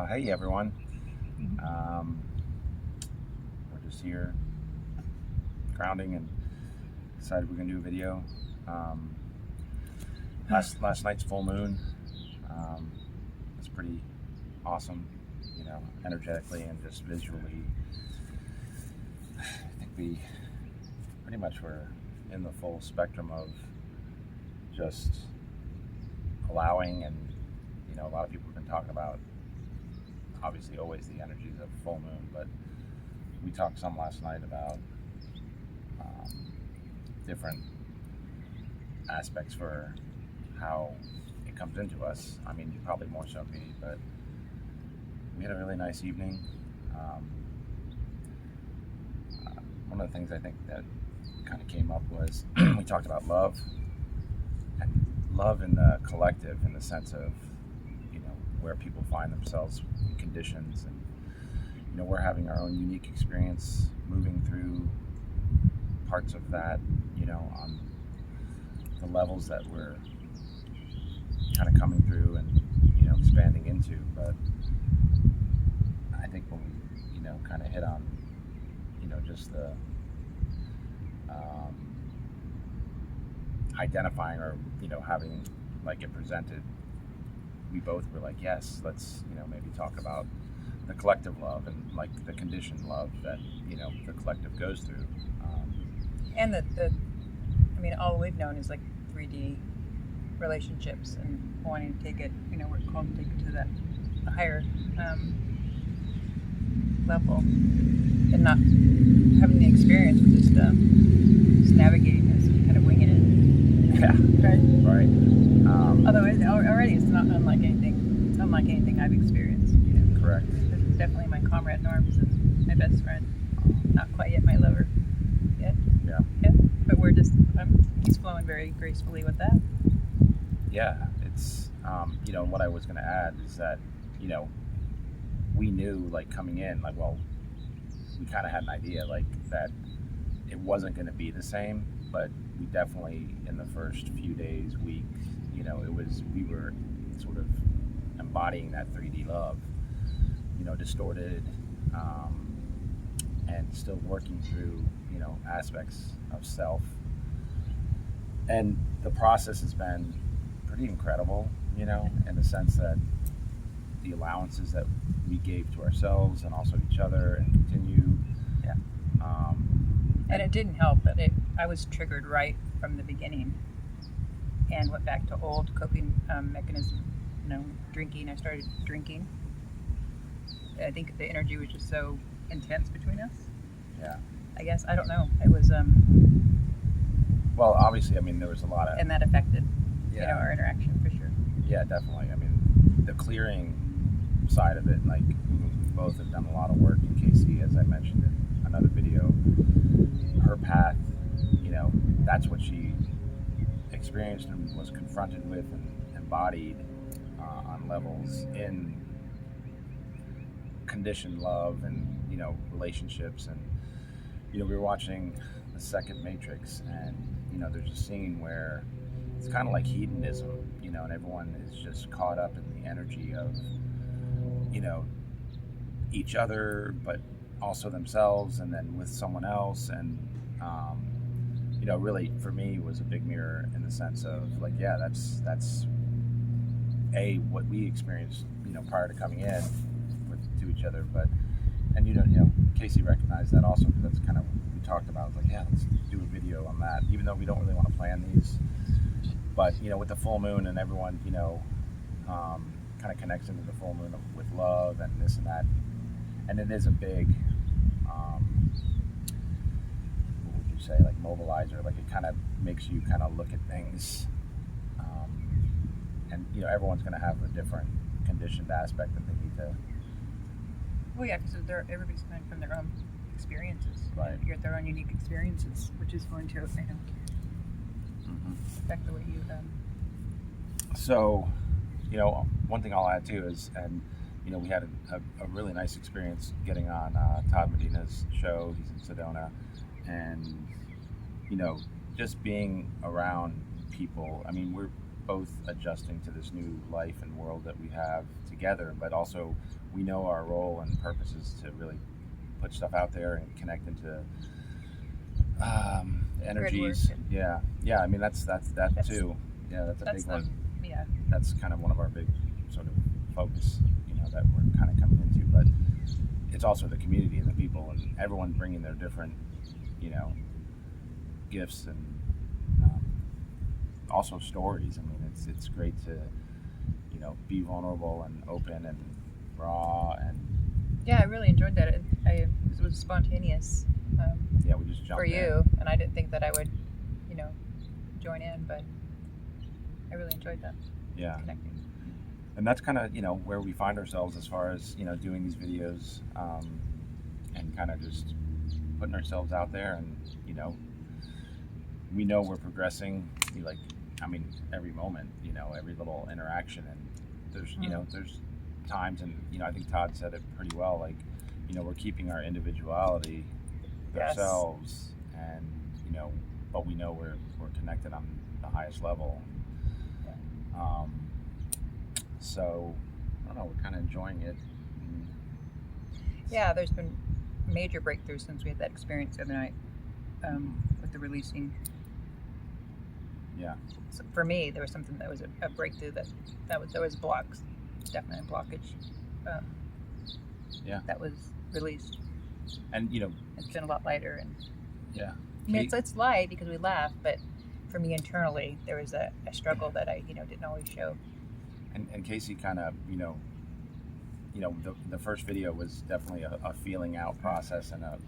Hey everyone. We're just here grounding and decided we're gonna do a video. Last night's full moon was pretty awesome, energetically and just visually. I think we pretty much were in the full spectrum of just allowing, and a lot of people have been talking about obviously always the energies of full moon, but we talked some last night about different aspects for how it comes into us. I mean, probably more so me, but we had a really nice evening. One of the things I think that kind of came up was we talked about love, and love in the collective, in the sense of where people find themselves in conditions, and we're having our own unique experience moving through parts of that, on the levels that we're kind of coming through and expanding into. But I think when we kind of hit on just the identifying, or having like it presented, we both were like, yes, let's maybe talk about the collective love and like the conditioned love that the collective goes through, and all we've known is like 3D relationships, and wanting to take it, we're called to take it to that higher level, and not having the experience, but just navigating this, kind of winging it. right. Although already it's not unlike anything. It's unlike anything I've experienced. Correct. It's definitely my comrade in arms and my best friend. Not quite yet my lover. Yet. Yeah. But we're just. He's flowing very gracefully with that. Yeah. It's what I was going to add is that we knew, like, coming in, like, well, we kind of had an idea, like, that it wasn't going to be the same, but we definitely, in the first few days, weeks, we were sort of embodying that 3D love, distorted, and still working through, aspects of self. And the process has been pretty incredible, in the sense that the allowances that we gave to ourselves and also each other, and continue. Yeah. And it didn't help that I was triggered right from the beginning, and went back to old coping mechanism. Drinking. I started drinking. I think the energy was just so intense between us. Yeah. I guess, I don't know. It was. Well, obviously, there was a lot of. And that affected, Yeah. Our interaction for sure. Yeah, definitely. The clearing side of it, like, we both have done a lot of work. And Casey, as I mentioned in another video, her path, that's what she experienced and was confronted with and embodied on levels in conditioned love and relationships. And we were watching the second Matrix, and there's a scene where it's kind of like hedonism, and everyone is just caught up in the energy of each other, but also themselves, and then with someone else. And really, for me, was a big mirror, in the sense of, like, yeah, that's what we experienced prior to coming in to each other. But Casey recognized that also, because that's kind of what we talked about. It was like, yeah, let's do a video on that, even though we don't really want to plan these. But with the full moon, and everyone kind of connects into the full moon with love and this and that, and it is a big what would you say, like, mobilizer. Like, it kind of makes you kind of look at things, and everyone's going to have a different conditioned aspect that they need to. Well, yeah, because everybody's coming from their own experiences. Right. You're their own unique experiences, which is going to, affect the way you. So, one thing I'll add too is, and we had a really nice experience getting on Todd Medina's show. He's in Sedona, and just being around people. both adjusting to this new life and world that we have together, but also we know our role and purpose is to really put stuff out there and connect into energies. Yeah. I mean, that's too. Yeah, that's a big one. Yeah. That's kind of one of our big sort of focus, that we're kind of coming into. But it's also the community and the people and everyone bringing their different, gifts and also stories. I mean, it's great to, be vulnerable and open and raw and. Yeah, I really enjoyed that. It was spontaneous. Yeah, we just jumped for you, and I didn't think that I would, join in, but I really enjoyed that. Yeah. Connecting. And that's kind of, where we find ourselves as far as, doing these videos and kind of just putting ourselves out there and, we know we're progressing, every moment, every little interaction. And there's, there's times, and, I think Todd said it pretty well, like, we're keeping our individuality ourselves and, but we know we're connected on the highest level. So I don't know, we're kind of enjoying it. Yeah, there's been major breakthroughs since we had that experience the other night with the releasing. Yeah. So for me, there was something that was a breakthrough there was blocks, definitely a blockage. That was released. And it's been a lot lighter and. Yeah. I mean, it's light because we laugh, but for me internally, there was a struggle that I, didn't always show. And Casey kind of, the first video was definitely a feeling out process and a,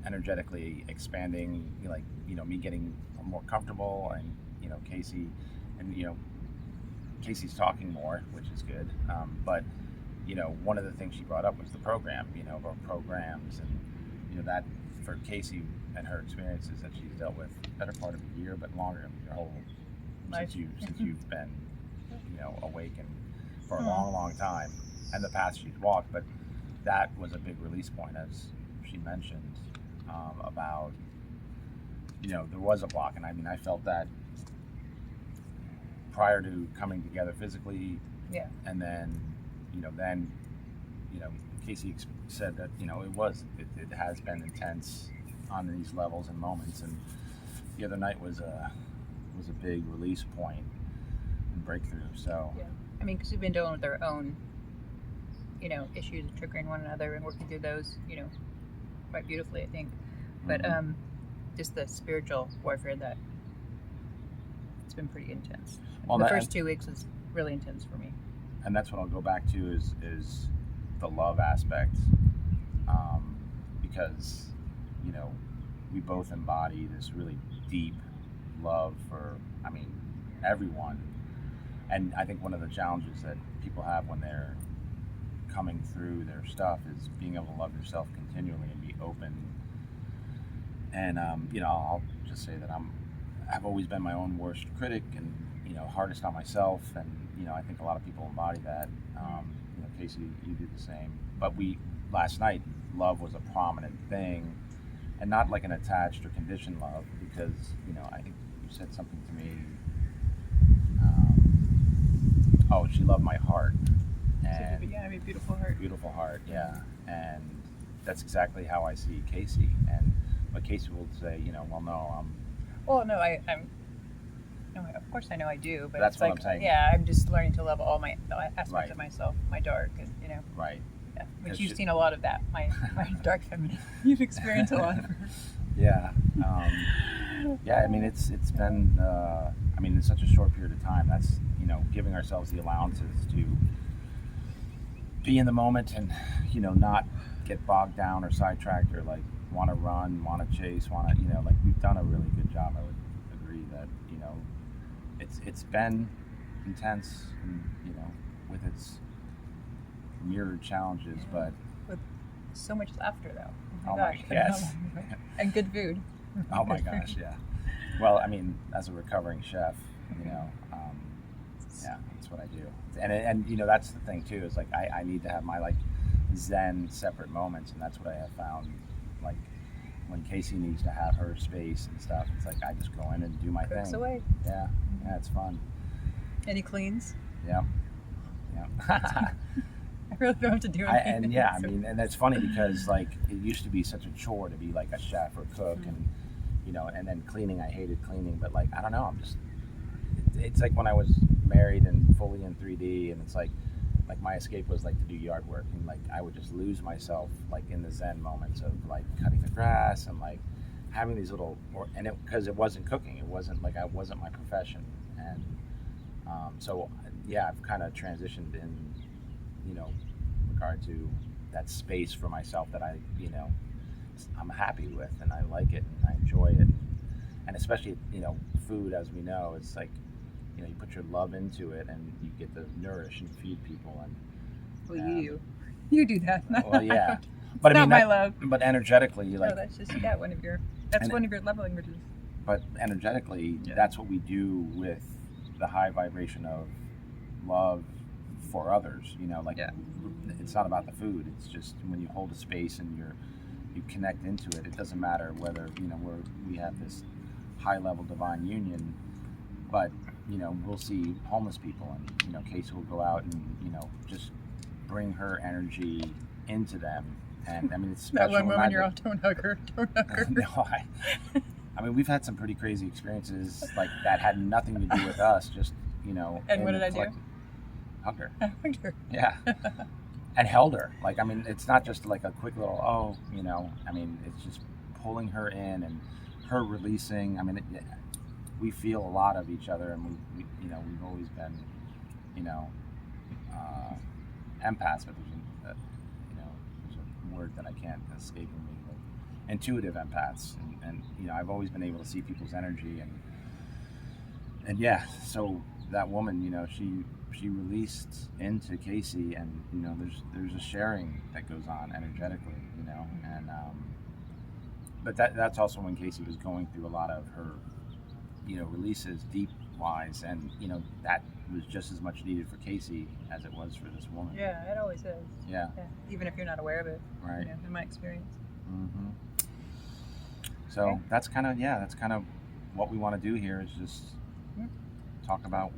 energetically expanding, me getting more comfortable and, Casey, and, Casey's talking more, which is good. But, one of the things she brought up was the program, our programs and, that for Casey and her experiences that she's dealt with better part of a year, but longer, your whole since you've been, awakened for a long time, and the path she's walked. But that was a big release point, as she mentioned, about, there was a block, and I felt that prior to coming together physically, and then, Casey said that it has been intense on these levels and moments, and the other night was a big release point and breakthrough. So I mean, because we've been dealing with our own issues, triggering one another and working through those quite beautifully, I think. But just the spiritual warfare that it's been pretty intense. Well, the first 2 weeks was really intense for me, and that's what I'll go back to is the love aspect, because we both embody this really deep love for everyone. And I think one of the challenges that people have when they're coming through their stuff is being able to love yourself continually and be open. And I'll just say that I've always been my own worst critic and hardest on myself, and I think a lot of people embody that. Casey, you do the same. But last night, love was a prominent thing, and not like an attached or conditioned love, because I think you said something to me. She loved my heart. And I mean, beautiful heart. Beautiful heart, yeah. And that's exactly how I see Casey. But Casey will say, well, no, Well, no, no, of course I know I do, but that's it's what like, I'm saying. Yeah, I'm just learning to love all my aspects of myself, my dark, and Right. Yeah, which you've seen a lot of that. My dark feminine. You've experienced a lot of her. Yeah. I mean, it's been. In such a short period of time. That's giving ourselves the allowances to be in the moment and not get bogged down or sidetracked or like want to run, want to chase, like we've done a really good job. I would agree that it's been intense and with its mirrored challenges, but with so much laughter though. Oh my gosh. Yes. And good food. Oh my gosh, yeah. Well, as a recovering chef, that's what I do. And that's the thing too, is like I need to have my like Zen separate moments, and that's what I have found. Like when Casey needs to have her space and stuff, it's like I just go in and do my Cooks thing. away. Yeah, yeah, it's fun. And he cleans. Yeah, yeah. I really don't have to do anything. I mean, and it's funny because like it used to be such a chore to be like a chef or cook, and and then cleaning. I hated cleaning, but like I don't know, I'm just. It's like when I was married and fully in 3D, and it's like my escape was like to do yard work, and like I would just lose myself like in the Zen moments of like cutting the grass and like having these little, because it wasn't cooking, it wasn't like I wasn't my profession, and so yeah, I've kind of transitioned in regard to that space for myself that I'm happy with and I like it and I enjoy it, and especially food, as we know, it's like you put your love into it and you get to nourish and feed people, and well, you do that. well, yeah, but I mean, not my love. But energetically, that's just one of your love languages. But energetically, that's what we do with the high vibration of love for others. It's not about the food. It's just when you hold a space and you connect into it. It doesn't matter whether we have this high level divine union, but we'll see homeless people, and Casey will go out and just bring her energy into them, and I mean it's special. That one woman you're all, don't hug her. No, I mean we've had some pretty crazy experiences like that had nothing to do with us, just And what did I do? Hug her. I hugged her. Yeah. And held her. Like, I mean, it's not just like a quick little, I mean, it's just pulling her in and her releasing. I mean, we feel a lot of each other, and we've always been, empaths, but there's a word that I can't escape from me, but intuitive empaths. And I've always been able to see people's energy, and yeah, so that woman, she released into Casey, and there's a sharing that goes on energetically, and but that's also when Casey was going through a lot of her releases deep wise, and that was just as much needed for Casey as it was for this woman. Yeah, it always is. Yeah. Even if you're not aware of it. Right. In my experience. Mm-hmm. So that's kind of what we want to do here, is just talk about.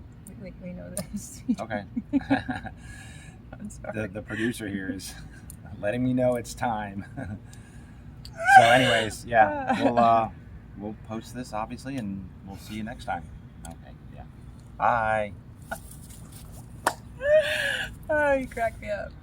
We know this. Okay. I'm sorry. The producer here is letting me know it's time. So anyways, we'll post this obviously, and we'll see you next time. Okay, yeah. Bye. Oh, you cracked me up.